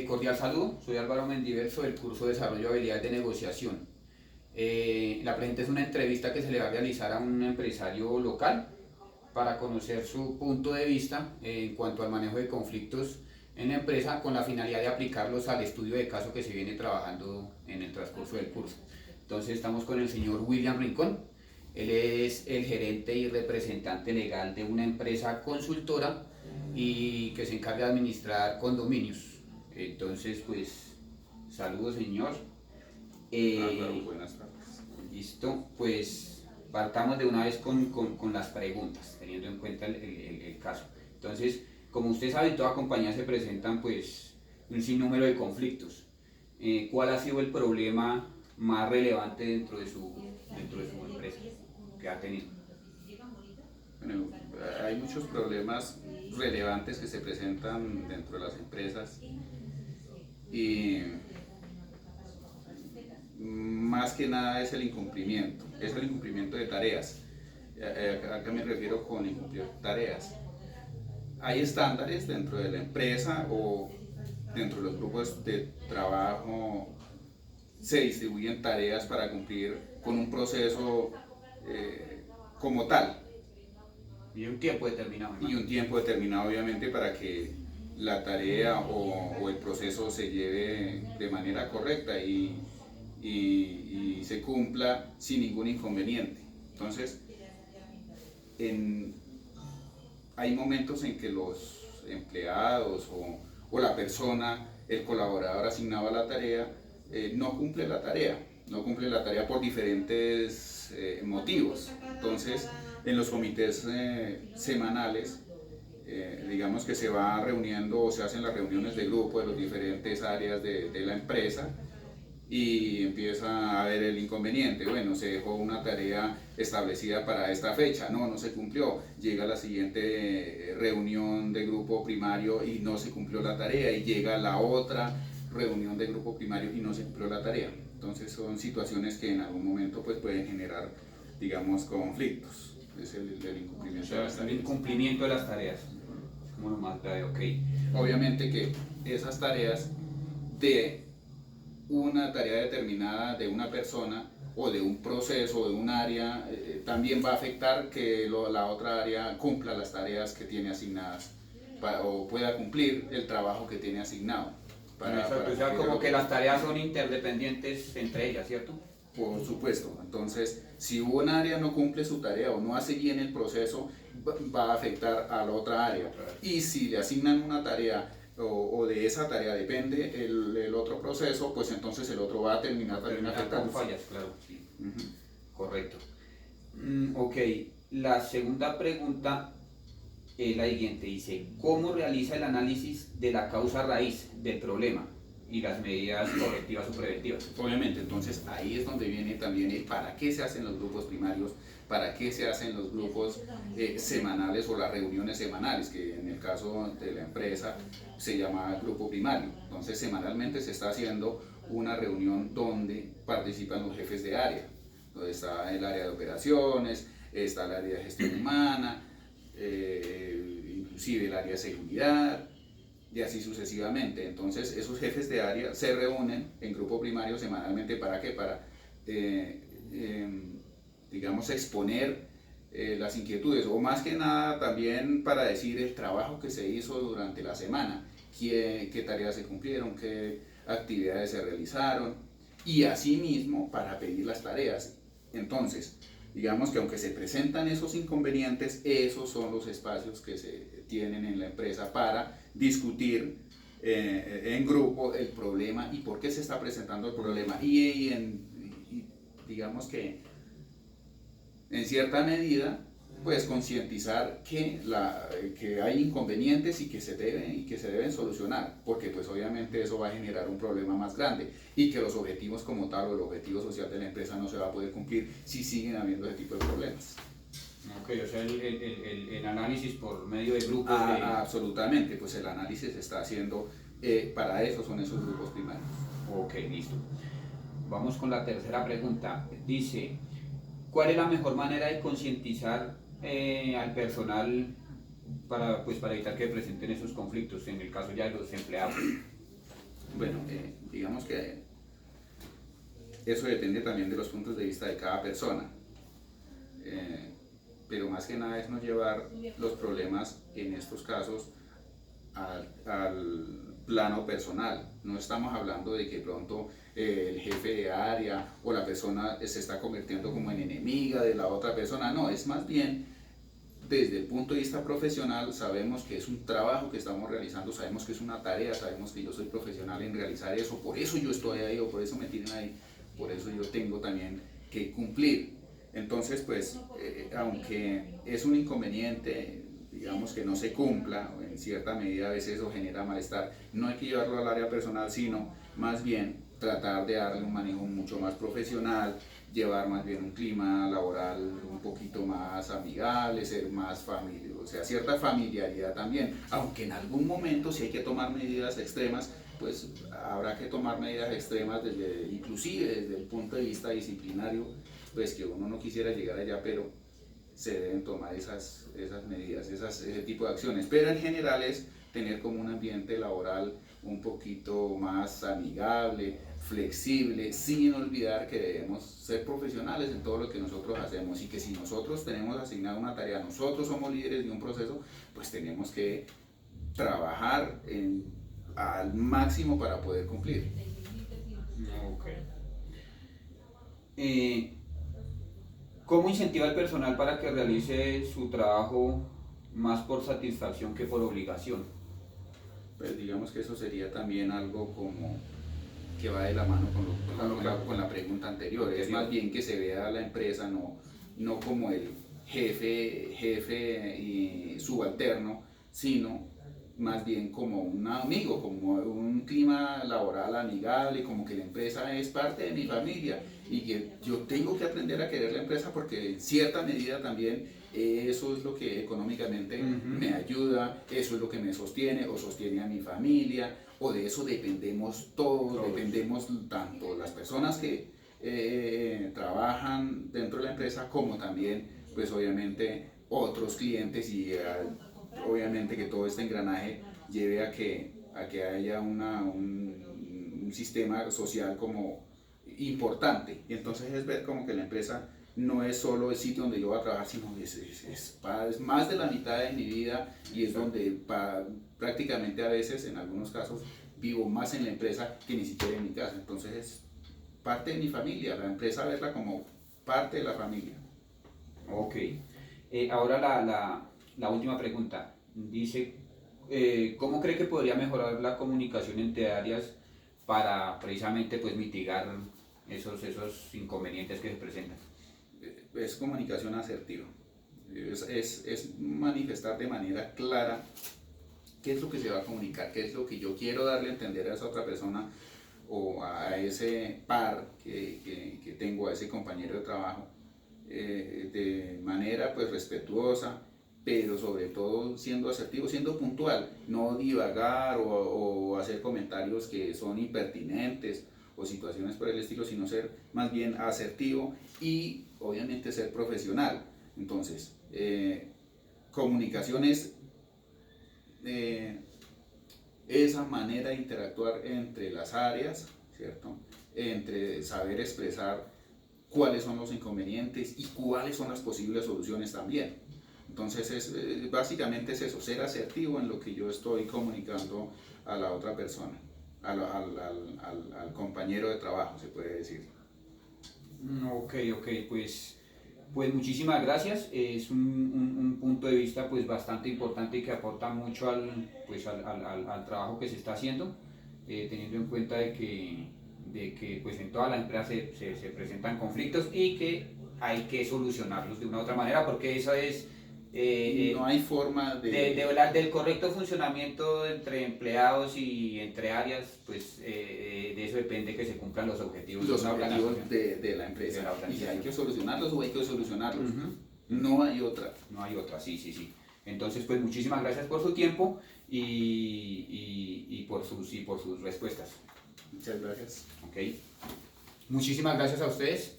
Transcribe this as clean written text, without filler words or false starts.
Cordial saludo, soy Álvaro Mendiverso del curso de Desarrollo de Habilidades de Negociación. La presente es una entrevista que se le va a realizar a un empresario local para conocer su punto de vista en cuanto al manejo de conflictos en la empresa con la finalidad de aplicarlos al estudio de caso que se viene trabajando en el transcurso del curso. Entonces estamos con el señor William Rincón. Él es el gerente y representante legal de una empresa consultora y que se encarga de administrar condominios. Entonces, pues, saludos, señor. Álvaro, buenas tardes. Listo, pues partamos de una vez con las preguntas, teniendo en cuenta el caso. Entonces, como usted sabe, en toda compañía se presentan pues un sinnúmero de conflictos. ¿Cuál ha sido el problema más relevante dentro de su empresa que ha tenido? Bueno, hay muchos problemas relevantes que se presentan dentro de las empresas y más que nada es el incumplimiento de tareas. ¿A qué me refiero con incumplir tareas? Hay estándares dentro de la empresa o dentro de los grupos de trabajo, se distribuyen tareas para cumplir con un proceso como tal. Y un tiempo determinado, ¿no? Y un tiempo determinado, obviamente, para que la tarea o el proceso se lleve de manera correcta y se cumpla sin ningún inconveniente. Entonces, hay momentos en que los empleados o la persona, el colaborador asignado a la tarea, no cumple la tarea por diferentes motivos. Entonces, en los comités semanales, digamos que se va reuniendo o se hacen las reuniones de grupo de las diferentes áreas de la empresa y empieza a haber el inconveniente. Bueno, se dejó una tarea establecida para esta fecha, no se cumplió. Llega la siguiente reunión de grupo primario y no se cumplió la tarea, y llega la otra reunión de grupo primario y no se cumplió la tarea. Entonces son situaciones que en algún momento pues pueden generar, digamos, conflictos. Es el incumplimiento de las tareas. El incumplimiento de las tareas, como lo más grave, ok. Obviamente que esas tareas de una tarea determinada de una persona o de un proceso o de un área también va a afectar que la otra área cumpla las tareas que tiene asignadas o pueda cumplir el trabajo que tiene asignado. O sea, como que las tareas son interdependientes entre ellas, ¿cierto? Por supuesto. Entonces, si un área no cumple su tarea o no hace bien el proceso, va a afectar a la otra área. Y si le asignan una tarea o de esa tarea depende el otro proceso, pues entonces el otro va a terminar también afectando. Con fallas, claro. Sí. Correcto. Ok, la segunda pregunta es la siguiente. Dice, ¿cómo realiza el análisis de la causa raíz del problema y las medidas correctivas o preventivas? Obviamente, entonces ahí es donde viene también el para qué se hacen los grupos primarios, para qué se hacen los grupos semanales o las reuniones semanales, que en el caso de la empresa se llama grupo primario. Entonces semanalmente se está haciendo una reunión donde participan los jefes de área, donde está el área de operaciones, está el área de gestión humana, inclusive el área de seguridad, y así sucesivamente. Entonces esos jefes de área se reúnen en grupo primario semanalmente. ¿Para qué? Para digamos exponer las inquietudes, o más que nada también para decir el trabajo que se hizo durante la semana, qué tareas se cumplieron, qué actividades se realizaron, y asimismo para pedir las tareas. Entonces, digamos que aunque se presentan esos inconvenientes, esos son los espacios que se tienen en la empresa para discutir en grupo el problema y por qué se está presentando el problema. Y digamos que en cierta medida, pues concientizar que hay inconvenientes y que se deben solucionar, porque pues obviamente eso va a generar un problema más grande y que los objetivos como tal o el objetivo social de la empresa no se va a poder cumplir si siguen habiendo ese tipo de problemas. Ok, o sea, el análisis por medio de grupos Absolutamente, pues el análisis se está haciendo, para eso son esos grupos primarios. Ok, listo. Vamos con la tercera pregunta. Dice, ¿cuál es la mejor manera de concientizar al personal para evitar que presenten esos conflictos, en el caso ya de los empleados? eso depende también de los puntos de vista de cada persona. Pero más que nada es no llevar los problemas en estos casos al plano personal. No estamos hablando de que pronto el jefe de área o la persona se está convirtiendo como en enemiga de la otra persona. No, es más bien desde el punto de vista profesional. Sabemos que es un trabajo que estamos realizando, sabemos que es una tarea, sabemos que yo soy profesional en realizar eso, por eso yo estoy ahí o por eso me tienen ahí, por eso yo tengo también que cumplir. Entonces, pues, aunque es un inconveniente, digamos, que no se cumpla, en cierta medida a veces eso genera malestar, no hay que llevarlo al área personal, sino más bien tratar de darle un manejo mucho más profesional, llevar más bien un clima laboral un poquito más amigable, ser más familiar, o sea, cierta familiaridad también, aunque en algún momento si hay que tomar medidas extremas, pues habrá que tomar medidas extremas inclusive desde el punto de vista disciplinario, pues que uno no quisiera llegar allá, pero se deben tomar esas medidas, ese tipo de acciones. Pero en general es tener como un ambiente laboral un poquito más amigable, flexible, sin olvidar que debemos ser profesionales en todo lo que nosotros hacemos y que si nosotros tenemos asignada una tarea, nosotros somos líderes de un proceso, pues tenemos que trabajar al máximo para poder cumplir. Okay. ¿Cómo incentiva al personal para que realice su trabajo más por satisfacción que por obligación? Pues digamos que eso sería también algo como que va de la mano con la pregunta anterior. Es más bien que se vea a la empresa no como el jefe y subalterno, sino más bien como un amigo, como un clima laboral amigable, como que la empresa es parte de mi familia y que yo tengo que aprender a querer la empresa porque en cierta medida también eso es lo que económicamente me ayuda, eso es lo que me sostiene o sostiene a mi familia, o de eso dependemos todos. Dependemos tanto las personas que trabajan dentro de la empresa como también pues obviamente otros clientes y obviamente que todo este engranaje lleve a que haya un sistema social como importante. Y entonces es ver como que la empresa no es solo el sitio donde yo voy a trabajar, sino es más de la mitad de mi vida y es donde prácticamente a veces, en algunos casos, vivo más en la empresa que ni siquiera en mi casa. Entonces es parte de mi familia, la empresa verla como parte de la familia. Ok. Ahora la última pregunta. Dice, ¿cómo cree que podría mejorar la comunicación entre áreas para precisamente pues mitigar esos inconvenientes que se presentan? Es comunicación asertiva. Es manifestar de manera clara qué es lo que se va a comunicar, qué es lo que yo quiero darle a entender a esa otra persona o a ese par que tengo, a ese compañero de trabajo, de manera pues respetuosa, pero sobre todo siendo asertivo, siendo puntual, no divagar o hacer comentarios que son impertinentes o situaciones por el estilo, sino ser más bien asertivo y obviamente ser profesional. Entonces, comunicación es esa manera de interactuar entre las áreas, ¿cierto? Entre saber expresar cuáles son los inconvenientes y cuáles son las posibles soluciones también. Entonces, básicamente es eso, ser asertivo en lo que yo estoy comunicando a la otra persona, al compañero de trabajo, se puede decir. Ok, pues muchísimas gracias. Es un punto de vista pues bastante importante y que aporta mucho al trabajo que se está haciendo, teniendo en cuenta de que pues en todas las empresas se presentan conflictos y que hay que solucionarlos de una u otra manera, porque eso es no hay forma del correcto funcionamiento entre empleados y entre áreas, pues de eso depende que se cumplan los objetivos de la empresa. Y hay que solucionarlos o hay que solucionarlos. No hay otra. No hay otra, sí. Entonces, pues muchísimas gracias por su tiempo y por sus respuestas. Muchas gracias. Ok. Muchísimas gracias a ustedes.